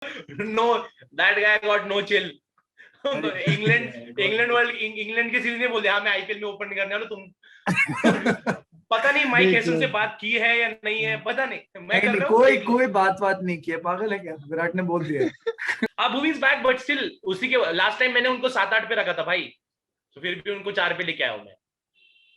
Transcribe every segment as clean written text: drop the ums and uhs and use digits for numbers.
No, that guy got no chill. England के series ने बोल दिया हाँ मैं आईपीएल में ओपन नहीं करने वाला तुम। पता नहीं माइक हेसन से बात की है या नहीं है, पता नहीं। मैं कर रहा हूँ, कोई बात नहीं की है, पागल है क्या? विराट ने बोल दिया। अब Bhuvi is back but still उसी के लास्ट टाइम मैंने उनको 7-8 पे रखा था भाई, तो फिर भी उनको 4 पे लेके आया हूं मैं।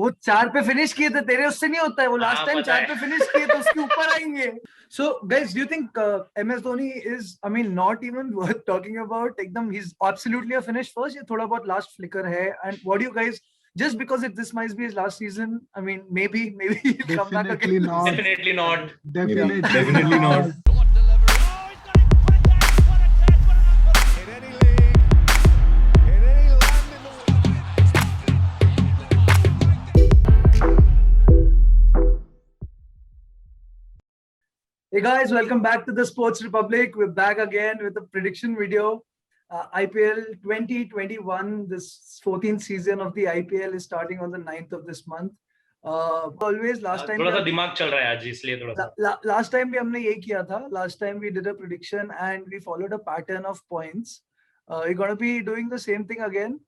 वो 4 पे फिनिश किए थे, तेरे उससे नहीं होता है। वो लास्ट टाइम 4 पे फिनिश किए तो उसके ऊपर आएंगे। So guys, do you think MS Dhoni is, I mean, not even worth talking about? एकदम he's absolutely a finish first. ये थोड़ा बहुत last flicker है. And what do you guys, just because this might be his last season, I mean, maybe he'll come back again. Definitely not. Definitely not. Hey guys, welcome back to the Sports Republic. We're back again with a prediction video. IPL 2021, this 14th season of the IPL is starting on the 9th of this month. Always last time थोड़ा सा दिमाग चल रहा है आज, इसलिए थोड़ा सा last time भी हमने ये किया था. Last time we did a prediction and we followed a pattern of points. We're going to be doing the same thing again.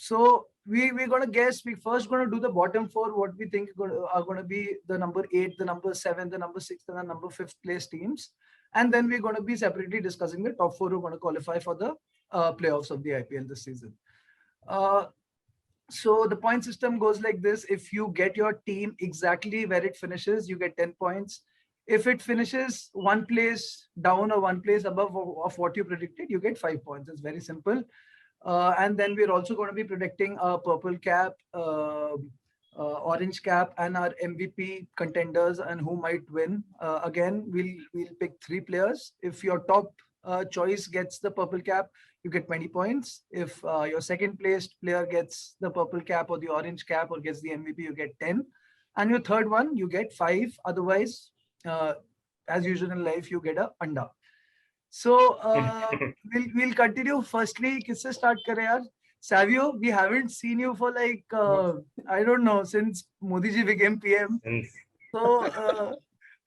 So we're going to guess. We first going to do the bottom 4, what we think are going to be the number 8, the number 7, the number 6, and the number 5th place teams. And then we're going to be separately discussing the top 4 who are going to qualify for the playoffs of the IPL this season. So the point system goes like this. If you get your team exactly where it finishes, you get 10 points. If it finishes one place down or one place above of what you predicted, you get 5 points. It's very simple. And then we're also going to be predicting a purple cap, orange cap, and our MVP contenders and who might win. Again, we'll pick 3 players. If your top choice gets the purple cap, you get 20 points. If your second placed player gets the purple cap or the orange cap or gets the MVP, you get 10. And your third one, you get 5. Otherwise, as usual in life, you get a anda. So we'll continue. Firstly, किससे start करें यार? Savio, we haven't seen you for like I don't know, since Modi ji became PM. So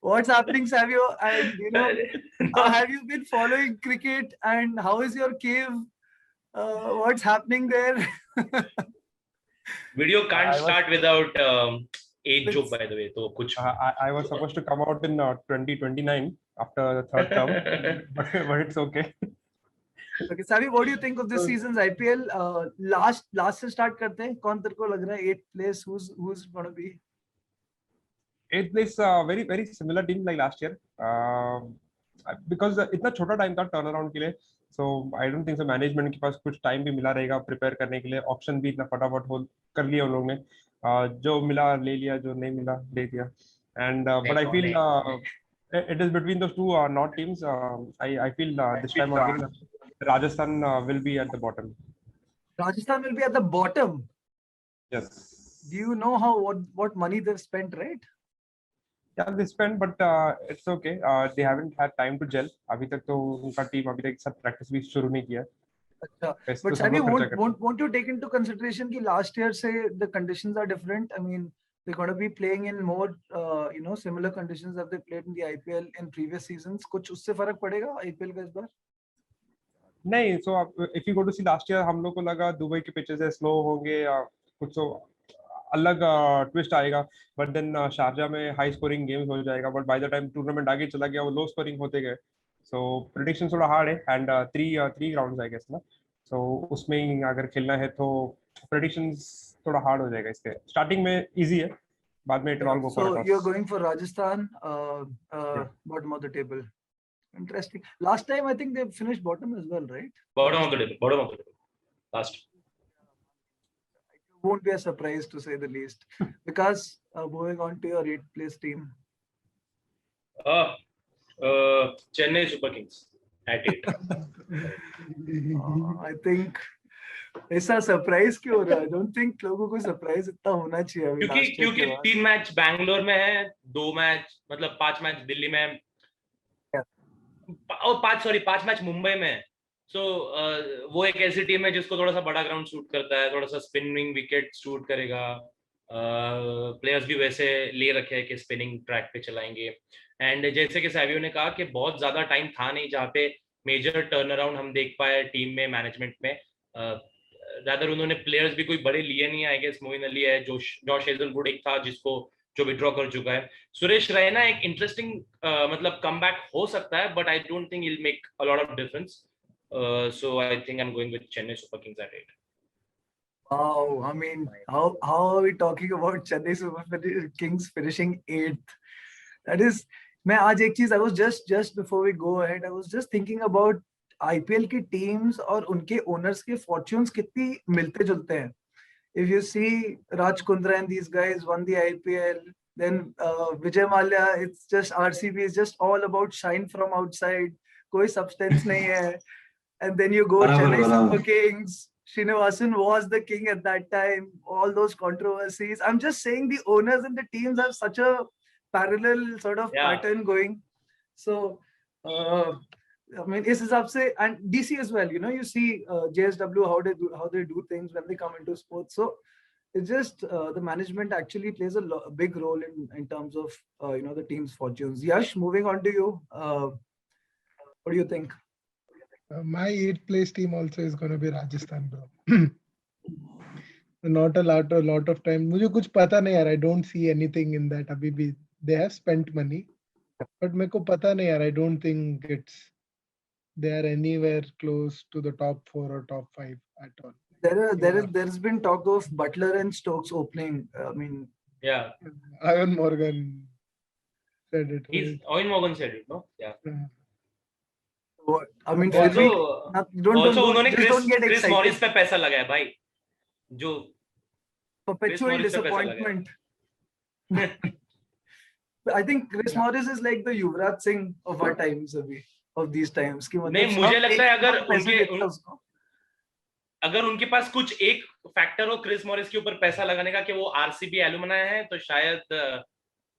what's happening, Savio? And you know, have you been following cricket? And how is your cave? What's happening there? Video can't start without age joke, by the way. So kuch I was supposed to come out in 2029 after the third term, but it's okay. Okay, Savi, what do you think of this season's IPL? Last से start करते हैं. कौन तेरे को लग रहा है 8th place? Who's gonna be? 8th place, very similar team like last year. Because इतना छोटा टाइम था turnaround के लिए, so I don't think so management के पास कुछ टाइम भी मिला रहेगा prepare करने के लिए. Option भी इतना फटाफट होल्ड कर लिया उन लोगों ने. जो मिला ले लिया, जो नहीं मिला दे दिया. And but I feel it is between those two North teams. I feel this time again Rajasthan will be at the bottom. Rajasthan will be at the bottom. Yes. Do you know what money they've spent, right? Yeah, they spent, but it's okay. They haven't had time to gel. अभी तक तो उनका team अभी तक सब practice भी शुरू नहीं किया. But Savi, won't you take into consideration कि last year say the conditions are different? I mean, they're going to be playing in more, similar conditions that they played in the IPL in previous seasons. कुछ उससे फर्क पड़ेगा IPL का इस बार? नहीं, so if you go to see last year, हम लोग को लगा दुबई के pitches है slow होंगे या कुछ तो अलग twist आएगा, but then शारजा में high scoring games हो जाएगा, but by the time tournament आगे चला गया वो low scoring होते गए. So predictions थोड़ा hard है and three rounds I guess ना. So उसमें ही अगर खेलना है तो predictions थोड़ा hard हो जाएगा इसके. Starting में easy है, बाद में it will all go for a toss. So you're going for Rajasthan, bottom of the table. Interesting. Last time I think they finished bottom as well, right? Bottom of the table. Last. It won't be a surprise to say the least. Because moving on to your 8th place team. Chennai Super Kings at 8. I think ऐसा surprise क्यों हो रहा है? I don't think लोगों को surprise इतना होना चाहिए क्योंकि 3 मैच बैंगलोर में है, 2 मैच मतलब 5 मैच दिल्ली में और 5 मैच मुंबई में है. सो वो एक ऐसी टीम है जिसको थोड़ा सा बड़ा ग्राउंड सूट करता है, थोड़ा सा स्पिनिंग विकेट सूट करेगा. प्लेयर्स भी वैसे ले रखे हैं कि स्पिनिंग ट्रैक पे चलाएंगे. एंड जैसे कि सैवियो ने कहा कि बहुत ज्यादा टाइम था नहीं जहाँ पे मेजर टर्न अराउंड हम देख पाए टीम में, मैनेजमेंट में। रादर उन्होंने प्लेयर्स भी कोई बड़े लिए नहीं, आई गेस मोइन अली है, जॉश हेजलवुड एक था जिसको जो विड्रॉ कर चुका है। सुरेश रैना एक इंटरेस्टिंग मतलब कमबैक हो सकता है, but I don't think it'll make a lot of difference. So I think I am going with Chennai super kings at 8. Wow, I mean, how are we talking about Chennai Super Kings finishing 8th? That is, मैं आज एक चीज I was just before we go ahead, I was just thinking about IPL की teams और उनके owners के fortunes कितनी मिलते जुलते हैं. If you see Raj Kundra and these guys won the IPL, then Vijay Mallya, it's just RCB is just all about shine from outside, कोई substance नहीं है. And then you go Chennai Super Kings. Srinivasan was the king at that time. All those controversies. I'm just saying the owners and the teams have such a parallel sort of pattern going. So, I mean, इस हिसाब से and DC as well. You know, you see JSW how they do things when they come into sports. So it's just the management actually plays a big role in terms of you know, the team's fortunes. Yash, moving on to you. What do you think? My 8th place team also is going to be Rajasthan, bro. Not a lot of time. मुझे कुछ पता नहीं यार. I don't see anything in that. अभी भी they have spent money, but मेरे को पता नहीं यार. I don't think they are anywhere close to the top 4 or top 5 at all. There's been talk of Butler and Stokes opening. I mean, yeah, Ivan Morgan said it. Owen Morgan said it, no? Yeah. I mean, also don't get Chris Morris पे पैसा लगाया भाई, जो perpetual disappointment. I think Chris Morris is like the Yuvraj Singh of our times, of these times. नहीं, मुझे लगता है अगर उनके पास कुछ एक फैक्टर हो क्रिस मॉरिस के ऊपर पैसा लगाने का कि वो आरसीबी एलुमनाई है, तो शायद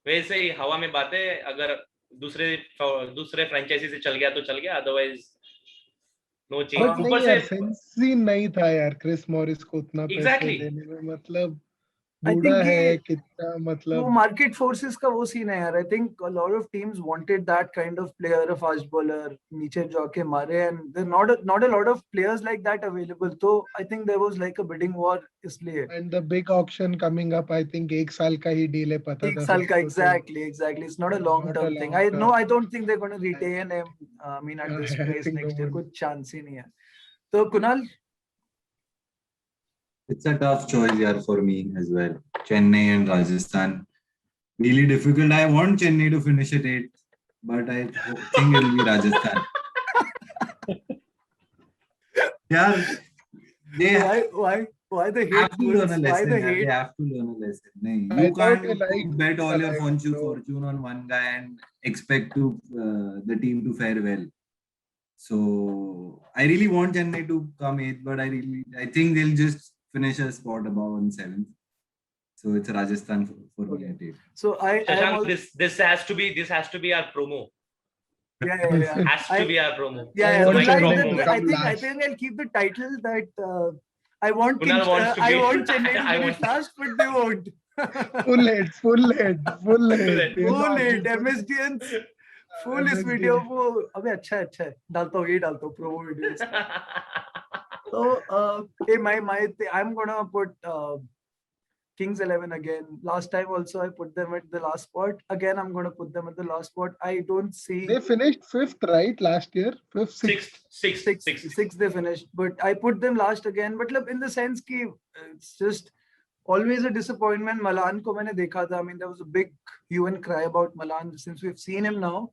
वैसे ही हवा में बातें, अगर दूसरे फ्रेंचाइजी से चल गया तो चल गया, अदरवाइज नो चेंज. ऊपर से सेंस ही नहीं था यार क्रिस मॉरिस को उतना पैसे देने में. मतलब बूढ़ा है कितना, मतलब वो मार्केट फोर्सेस का वो सीन है यार. I think a lot of teams wanted that kind of player, a fast bowler नीचे जाके मारे, and there not a lot of players like that available. तो I think there was like a bidding war इसलिए. And the big auction coming up, I think 1 साल का ही deal है, पता था 1 साल का. Exactly it's not a long term thing. I don't think they are gonna retain him. I mean at this place next year कुछ chance ही नहीं है. तो Kunal, it's a tough choice here for me as well. Chennai and Rajasthan. Really difficult. I want Chennai to finish at 8, but I think it will be Rajasthan. Yeah. Why the hate? Have to learn a lesson. They have to learn a lesson. No, you can't bet all your fortune on one guy and expect the team to fare well. So I really want Chennai to come 8th, but I think they'll just finish a spot above on 7th. So it's Rajasthan for me at 8. So Shashank, this has to be our promo. Yeah. Has to be our promo. Yeah. I think I'll keep the title that I want Chennai to finish last, but they won't. Full head. MSDN full इस video को. अबे अच्छा है, डालता हूँ promo videos. So I'm gonna put Kings 11 again. Last time also I put them at the last spot. Again I'm gonna put them at the last spot. I don't see. They finished 5th, right? Last year, 5th, 6th. They finished, but I put them last again. But in the sense कि it's just always a disappointment. Malan को मैंने देखा था. I mean, there was a big hue and cry about Malan since we've seen him now.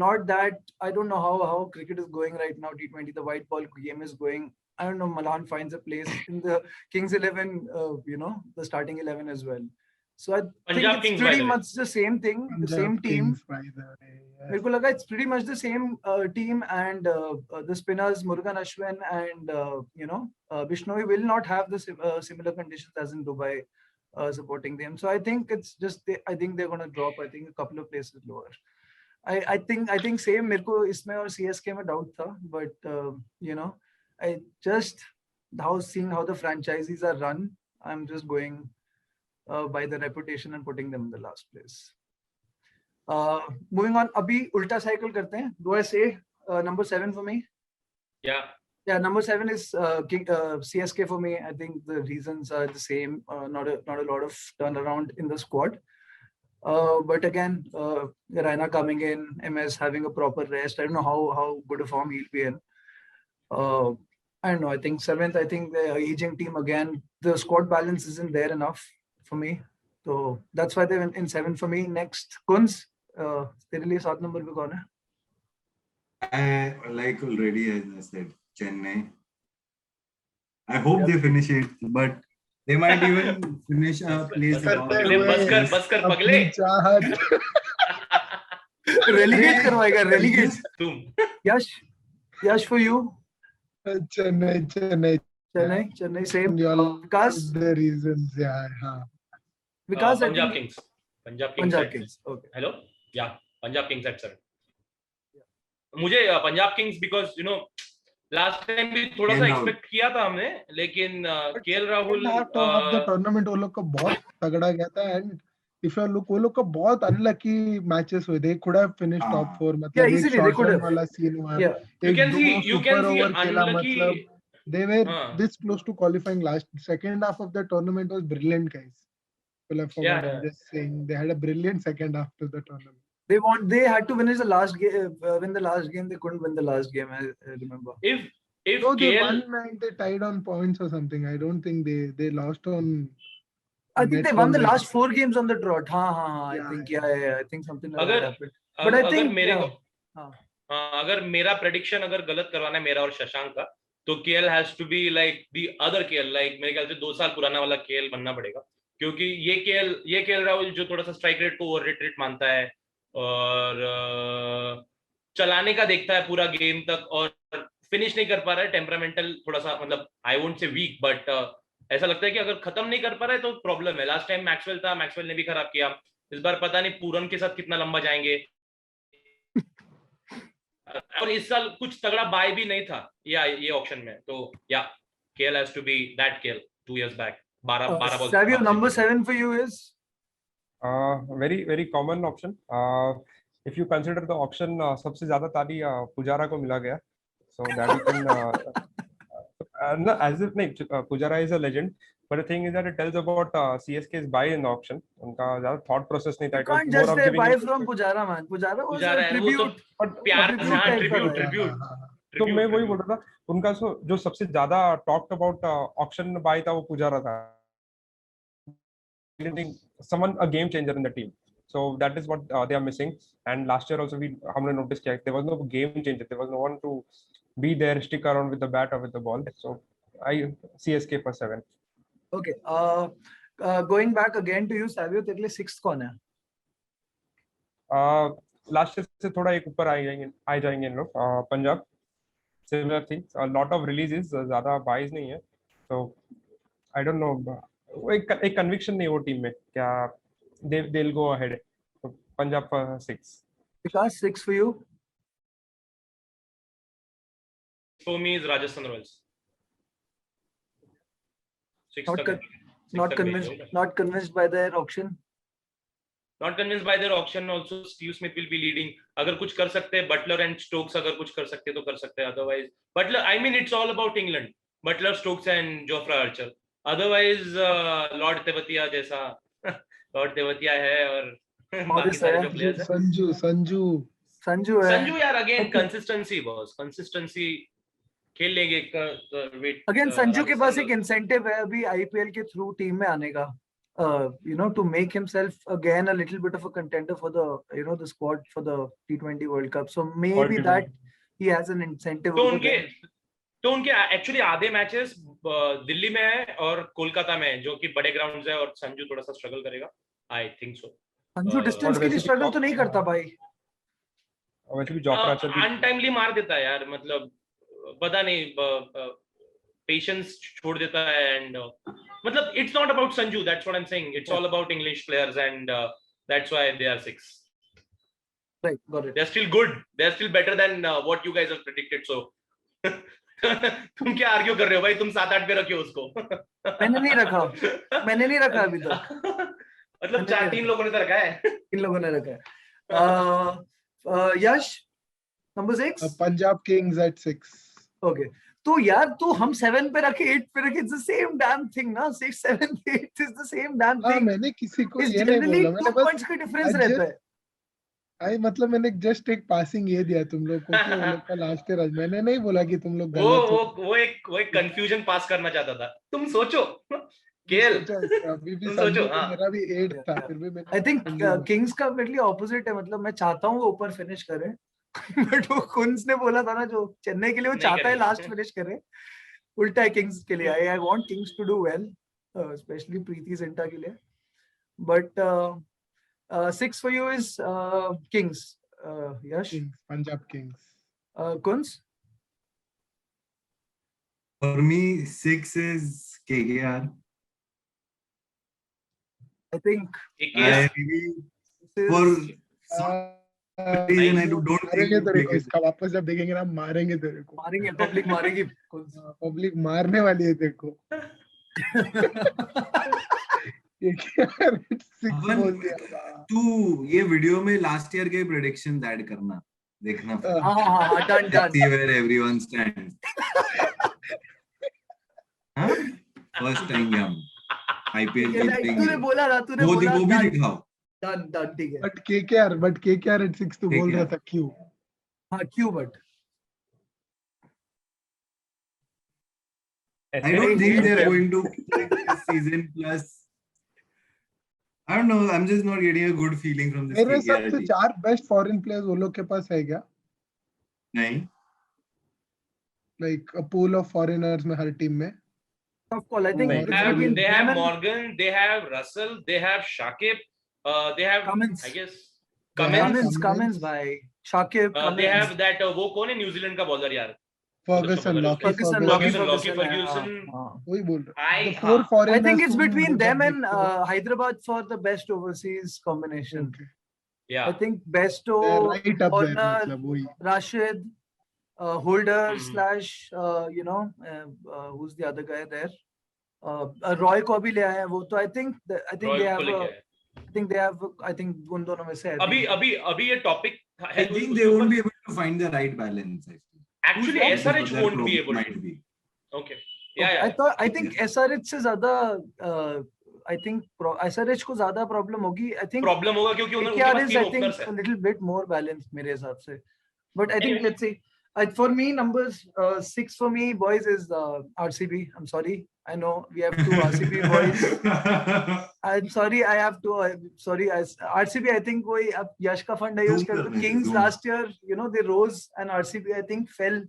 Not that I don't know how cricket is going right now. T20, the white ball game is going. I don't know. Malan finds a place in the Kings 11, you know, the starting 11 as well. So I think it's pretty much the same thing, the same team. मेरे को लगा it's pretty much the same team, and the spinners Murugan Ashwin and you know, Bishnoi will not have the similar conditions as in Dubai supporting them. So I think it's just I think they're going to drop. I think a couple of places lower. I think same मेरे को इसमें और CSK में doubt था, but you know, I just seeing how the franchises are run, I'm just going by the reputation and putting them in the last place. Moving on, अभी उल्टा cycle करते हैं. Do I say number 7 for me? Yeah, number 7 is CSK for me. I think the reasons are the same. Not a lot of turnaround in the squad. But again, Raina coming in, MS having a proper rest. I don't know how good a form he'll be in. I don't know. I think 7th. I think the aging team again. The squad balance isn't there enough for me. So that's why they went in 7 for me. Next, Kunz. तेरे लिए 7 number पे कौन है? I like already, as I said, Chennai. I hope they finish it, but they might even finish a place above. बस कर पगले. Relegate करवाएगा, relegate. तुम. Yash for you. Chennai, same. Vikas. The reasons, yeah. Vikas, Punjab Kings. Punjab Kings. Okay. Hello. Yeah, Punjab Kings at 7. मुझे Punjab Kings because you know last time भी थोड़ा सा expect किया था हमने, लेकिन KL Rahul of the tournament वो लोग का बहुत तगड़ा गया था, and if you look वो लोग का बहुत unlucky matches हुए. They could have finished top 4. मतलब yeah, easily they could have. वाला scene हुआ. Yeah. You can see unlucky. They were this close to qualifying last. Second half of the tournament was brilliant, guys. I'm just saying they had a brilliant second half to the tournament. They had to finish the last game. Win the last game. They couldn't win the last game. I remember. If no, they KL won and they tied on points or something. I don't think they lost on. I think they won the last 4 games on the trot. I think I think something like that happened. But I think अगर मेरा prediction अगर गलत करवाना है मेरा और शशांक का, तो KL has to be like the other KL. Like मेरे ख्याल से 2 साल पुराना वाला KL बनना पड़ेगा, क्योंकि ये KL राहुल जो थोड़ा सा स्ट्राइक रेट को ओवररेटेड मानता है और चलाने का देखता है पूरा गेम तक और फिनिश नहीं कर पा रहा है. टेम्परामेंटल थोड़ा सा, मतलब I won't say weak, but ऐसा लगता है कि अगर खत्म नहीं कर पा रहा है तो प्रॉब्लम है. लास्ट टाइम मैक्सवेल था, मैक्सवेल ने भी खराब किया. इस बार पता नहीं पूरन के साथ कितना लंबा जाएंगे. और इस साल कुछ तगड़ा बाय भी नहीं था ये ऑक्शन में. तो या KL has to be that KL 2 years back. 12 balls. Savio, number 7 for you is very common option. If you consider the option, सबसे ज्यादा ताली पुजारा को मिला गया. So that you can no, as if Pujara is a legend, but the thing is that it tells about CSK's buy in the auction. उनका ज्यादा thought process नहीं था. You can't just say buy from Pujara, man. Pujara was a tribute. प्यार tribute. तो मैं वही बोल रहा था, उनका जो सबसे ज्यादा talked about auction buy था वो पुजारा था. Someone a game changer in the team. So that is what they are missing. And last year also हमने noticed किया there was no game changer. There was no one to be there, stick around with the bat or with the ball. So I CSK for 7. Okay. Going back again to you, Savio, तेरे लिए 6th कौन है? Last year से थोड़ा एक ऊपर आ जाएंगे लोग. Punjab similar things. A lot of releases, ज़्यादा buys नहीं है. So I don't know. एक conviction नहीं वो टीम में क्या they'll go ahead. So Punjab for 6. Vikas, 6 for you. For me is Rajasthan Royals. Not convinced by their auction. Not convinced by their auction. Also, Steve Smith will be leading. अगर कुछ कर सकते हैं, Butler and Stokes अगर कुछ कर सकते हैं तो कर सकते हैं. Otherwise, Butler. I mean, it's all about England. Butler, Stokes, and Jofra Archer. Otherwise, Lord Tewatia जैसा Lord Tewatia है और बाकी सारे जो players हैं. Sanju यार again consistency boss. Consistency खेल लेंगे. Again, Sanju के पास एक incentive है अभी IPL के through team में आने का. To make himself again a little bit of a contender for the, the squad for the T20 World Cup. So maybe that he has an incentive. तो उनके actually आधे matches Delhi में है और कोलकाता में है, जो कि बड़े grounds है और संजू थोड़ा सा struggle करेगा. I think so. Sanju distance के लिए struggle तो नहीं करता भाई. वैसे भी Jofra Archer untimely मार देता है यार, मतलब पता नहीं patience छोड़ देता है and मतलब it's not about Sanju, that's what I'm saying. It's all about English players and that's why they are 6. Right, got it. They're still good. They're still better than what you guys have predicted. So तुम क्या argue कर रहे हो भाई? तुम 7-8 पे रखियो उसको. मैंने नहीं रखा अभी तक. मतलब 3 लोगों ने तो रखा है. 3 लोगों ने रखा है. Yash, number 6. Punjab Kings at 6. Okay. तो यार तो हम 7 पे रखे 8 पे रखे, it's the same damn thing ना. 6, 7, 8 is the same damn हाँ, thing. मैंने किसी को It's ये नहीं generally बोला, मैंने 2 बस points का difference रहता है. मतलब मैंने जस्ट एक पासिंग ये दिया तुम लोग को कि वो लोग का लास्ट ईयर, मैंने नहीं बोला कि तुम लोग गलत हो. वो एक कंफ्यूजन पास करना चाहता था. तुम सोचो केएल, अभी भी तुम समझो सोचो. कि हाँ, मेरा भी 8 था, फिर भी I think Kings का completely opposite है. मतलब मैं चाहता हूँ वो ऊपर फिनिश करे, बट वो कुंस ने बोला था ना जो चेन्नई के लिए वो नहीं चाहता है करेंगे. लास्ट फिनिश करे, उल्टा है किंग्स के लिए. I want Kings to do well, especially Preity Zinta के लिए. But 6 for you is Kings. Yash, Kings, Punjab Kings. Kunz. For me, 6 is KKR. I think I really, for some reason, I don't think मारेंगे तेरे को, KKR. इसका वापस जब देखेंगे ना मारेंगे तेरे को. मारेंगे, पब्लिक मारेगी. पब्लिक मारने वाली है तेरे को. KKR at 6 अपन बोल दिया. तू ये वीडियो में लास्ट ईयर के प्रेडिक्शंस ऐड करना, देखना फिर. हाँ, done. See where everyone stands. हाँ? First time हम IPL तूने जीतेंगे. बोला ना, तूने वो बोला भी done, दिखाओ. done, ठीक है. But KKR at 6 तू बोल रहा था क्यों? हाँ, क्यों but? I don't think they're going to win this season. Plus, I don't know. I'm just not getting a good feeling from this मेरे KKR हिसाब से team. 4 बेस्ट फॉरेन प्लेयर्स वो लोग के पास है क्या? नहीं. Like a pool of foreigners में हर टीम में. Tough call. I think They it's have, between they them have and Morgan, they have Russell, they have Shakib, they have Cummins. I guess They have Cummins. Cummins भाई. Shakib, Cummins. They have that वो कौन है New Zealand का bowler यार? Ferguson, Lockie Ferguson, Ferguson. Lockie Ferguson. वही बोल रहा. I The 4 foreigners. I think it's तुम between जब them and देखते हो. Hyderabad for the best overseas combination. Okay. yeah. I think Besto, They're right up there, Horner, मतलब वही. Rashid, Holder Mhm. slash who's the other guy there? Roy को भी ले आए हैं वो तो. I think Roy they को have लेके आए. I think उन दोनों में से अभी ये topic I think they won't be able to find the right balance. actually That is what SRH their won't be problem able might to. be. Okay. Yeah. I think SRH से ज़्यादा I think SRH को ज़्यादा problem होगी. I think problem होगा क्योंकि उनके KKR pass is तीन I think openers है. a little bit more balanced मेरे हिसाब से. But I think Anyway. let's see. For me, numbers 6 for me, boys, is RCB. I'm sorry. I know we have 2 RCB boys. I'm sorry. I have to. Sorry, RCB. I think कोई अब यश का fund use कर दो. Kings last year, they rose, and RCB I think fell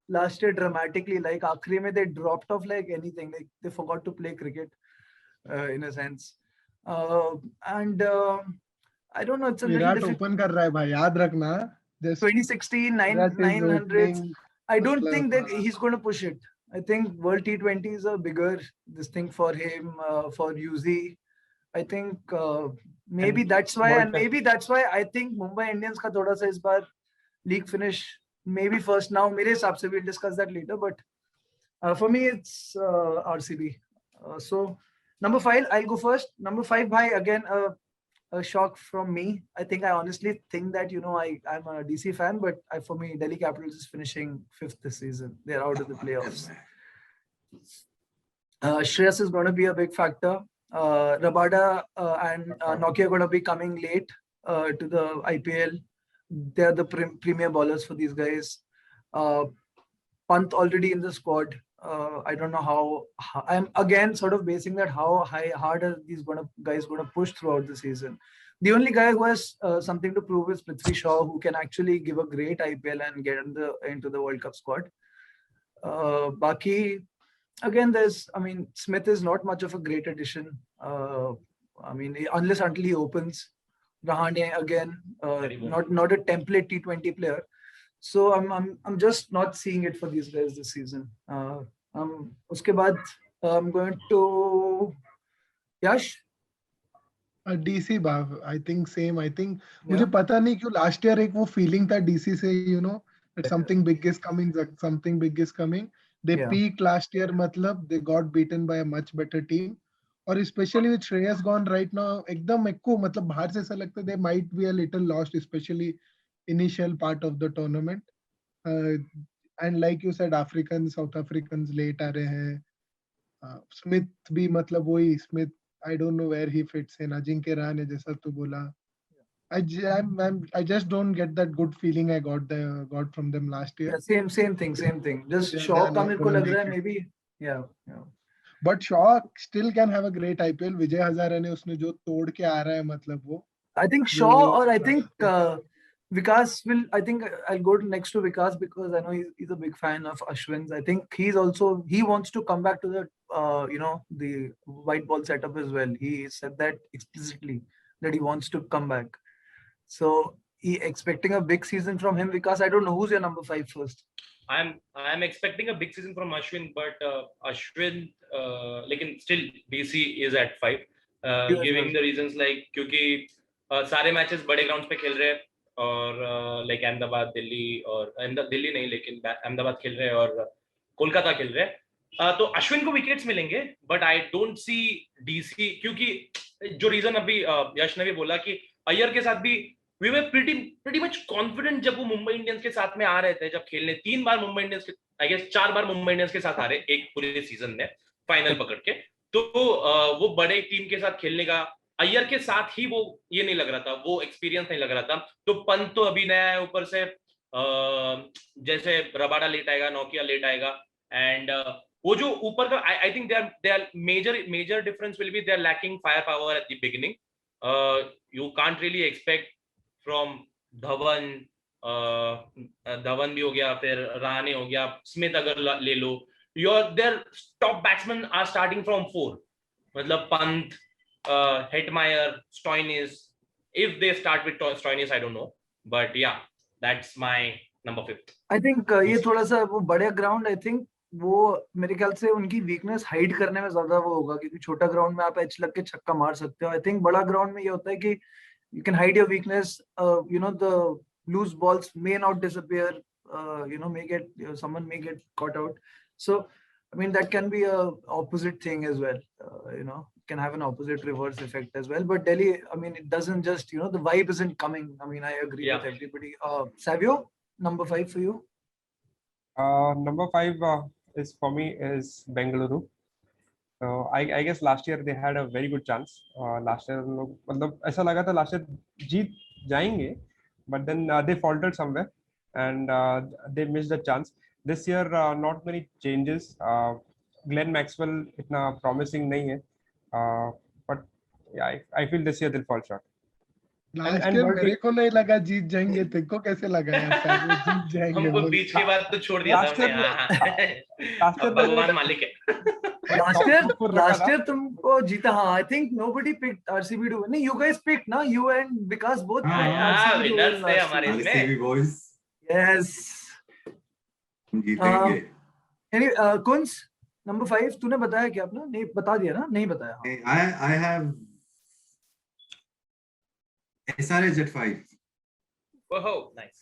last year dramatically. Like आखिरी में they dropped off like anything. Like they forgot to play cricket, in a sense. And I don't know. It's a little Virat difficult. Open कर रहा है भाई, याद रखना. 2016, 900. I don't think that he's going to push it. I think World T20 is a bigger this thing for him, for UZ. I think maybe that's why, and maybe that's why I think Mumbai Indians का थोड़ा सा इस बार league finish maybe first now. मेरे हिसाब से we'll discuss that later, but for me it's RCB. So number 5, I'll go first. Number 5, bhai, again a shock from me. I think I honestly think that I'm a DC fan, but for me Delhi Capitals is finishing 5th this season. They're out of the playoffs. Shreyas is going to be a big factor. Rabada and Nokia are going to be coming late to the IPL. They're the premier bowlers for these guys. Pant already in the squad. I don't know how I'm again sort of basing that how hard are these guys going to push throughout the season. The only guy who has something to prove is Prithvi Shaw, who can actually give a great IPL and get into the World Cup squad. Baki, again, Smith is not much of a great addition. Unless until he opens. Rahane again, not a template T20 player. So I'm just not seeing it for these guys this season. Uske baad, I'm going to Yash. DC Bhav, I think same. I think मुझे पता नहीं क्यों last year एक वो feeling था DC से, that something big is coming. Something big is coming. They peaked last year, मतलब they got beaten by a much better team. और specially with Shreyas gone right now एकदम मेरे को मतलब बाहर से ऐसा लगता है they might be a little lost specially initial part of the tournament and like you said African South African late आ रहे हैं स्मिथ भी मतलब वही Smith I don't know where he fits in Ajinkya Rahane जैसा तू बोला I just don't get that good feeling I got from them last year. Yeah, same thing. Just They Shaw are का not मेरे को gonna लग रहा है make it. maybe. Yeah. But Shaw still can have a great IPL. Vijay Hazare ने उसने जो तोड़ के आ रहा है मतलब वो. I think Shaw or I think Vikas will. I think I'll go next to Vikas because I know he's a big fan of Ashwin's. I think he wants to come back to the the white ball setup as well. He said that explicitly that he wants to come back. So he expecting a big season from him. Vikas, I don't know who's your number 5 first. I'm expecting a big season from Ashwin, but Ashwin, लेकिन still DC is at 5. Giving the reasons like क्योंकि सारे matches बड़े grounds पे खेल रहे हैं और like Ahmedabad Delhi और दिल्ली नहीं लेकिन अहमदाबाद खेल रहे हैं और कोलकाता खेल रहे हैं तो अश्विन को विकेट्स मिलेंगे but I don't see DC क्योंकि जो रीजन अभी यश ने भी बोला कि अय्यर के साथ भी we were pretty much confident जब वो मुंबई इंडियंस के साथ में आ रहे थे जब खेलने 3 बार मुंबई इंडियंस के आई गेस 4 बार मुंबई इंडियंस के साथ आ रहे एक पूरे सीजन में फाइनल पकड़ के तो वो बड़े टीम के साथ खेलने का अय्यर के साथ ही वो ये नहीं लग रहा था वो एक्सपीरियंस नहीं लग रहा था तो पंत तो अभी नया है ऊपर से जैसे रबाडा लेट आएगा नोकिया लेट आएगा एंड वो जो ऊपर का I think they are major difference will be they are lacking fire power at the beginning you can't really expect from Dhawan भी हो गया फिर रहाणे हो गया स्मिथ अगर ले लो there top batsman are starting from 4 मतलब Pant Hetmeyer, Stoinis. If they start with Stoinis, I don't know. But yeah, that's my number 5. I think ये थोड़ा सा वो बड़े ग्राउंड आई थिंक वो मेरे ख्याल से उनकी वीकनेस हाइड करने में ज्यादा वो होगा क्योंकि छोटा ग्राउंड में आप एच लग के छक्का मार सकते हो आई थिंक बड़ा ग्राउंड में ये होता है कि you can hide your weakness the loose balls may not disappear may get someone may get caught out so I mean that can be a opposite thing as well can have an opposite reverse effect as well but Delhi I mean it doesn't just the vibe isn't coming I mean I agree with everybody Savio number 5 for you number 5 is for me is Bengaluru so I guess last year they had a very good chance last year मतलब ऐसा लगा था last year जीत जाएंगे but then they faltered somewhere and they missed the chance this year not many changes Glenn Maxwell इतना promising नहीं है but yeah I feel this year they'll fall short last year मेरे को नहीं लगा जीत जाएंगे तेको कैसे लगा यार जीत जाएंगे हमको बीच की बात तो छोड़ दिया था भगवान मालिक है last year तुमको जीता हाँ I think nobody picked RCB to win नहीं you guys picked ना you and Vikas both winners थे हमारे इसमें RCB boys yes जीतेंगे anyway Kunz number 5 तूने बताया क्या अपना नहीं बता दिया ना नहीं बताया I have SRH at 5 oh nice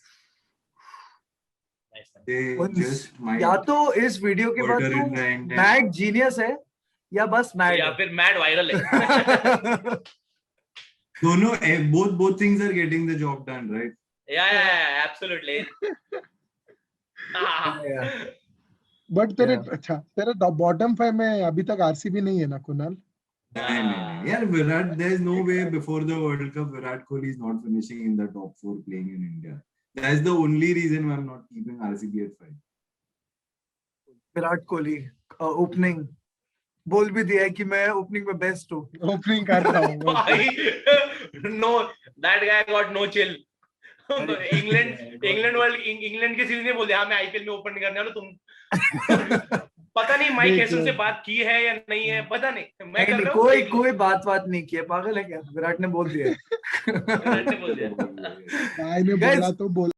they just might या तो इस वीडियो के बाद तू मैड जीनियस है या बस मैड या फिर मैड वायरल है दोनों both things are getting the job done right yeah absolutely but तेरे अच्छा तेरे बॉटम 5 में अभी तक आरसीबी नहीं है ना कुणाल नहीं यार Virat there is no way before the World Cup Virat Kohli is not finishing in the top 4 playing in India that is the only reason why I'm not keeping RCB at 5 Virat Kohli opening बोल भी दिया है कि मैं opening में best हूँ opening कर रहा हूँ no that guy got no chill England के सीरीज ने बोल दिया हाँ मैं आईपीएल में ओपन करने वाला तुम पता नहीं माइक हेसन से बात की है या नहीं है पता नहीं मैं कर रहा हूँ कोई बात नहीं की है पागल है क्या विराट ने बोल दिया भाई ने बोला तो बोला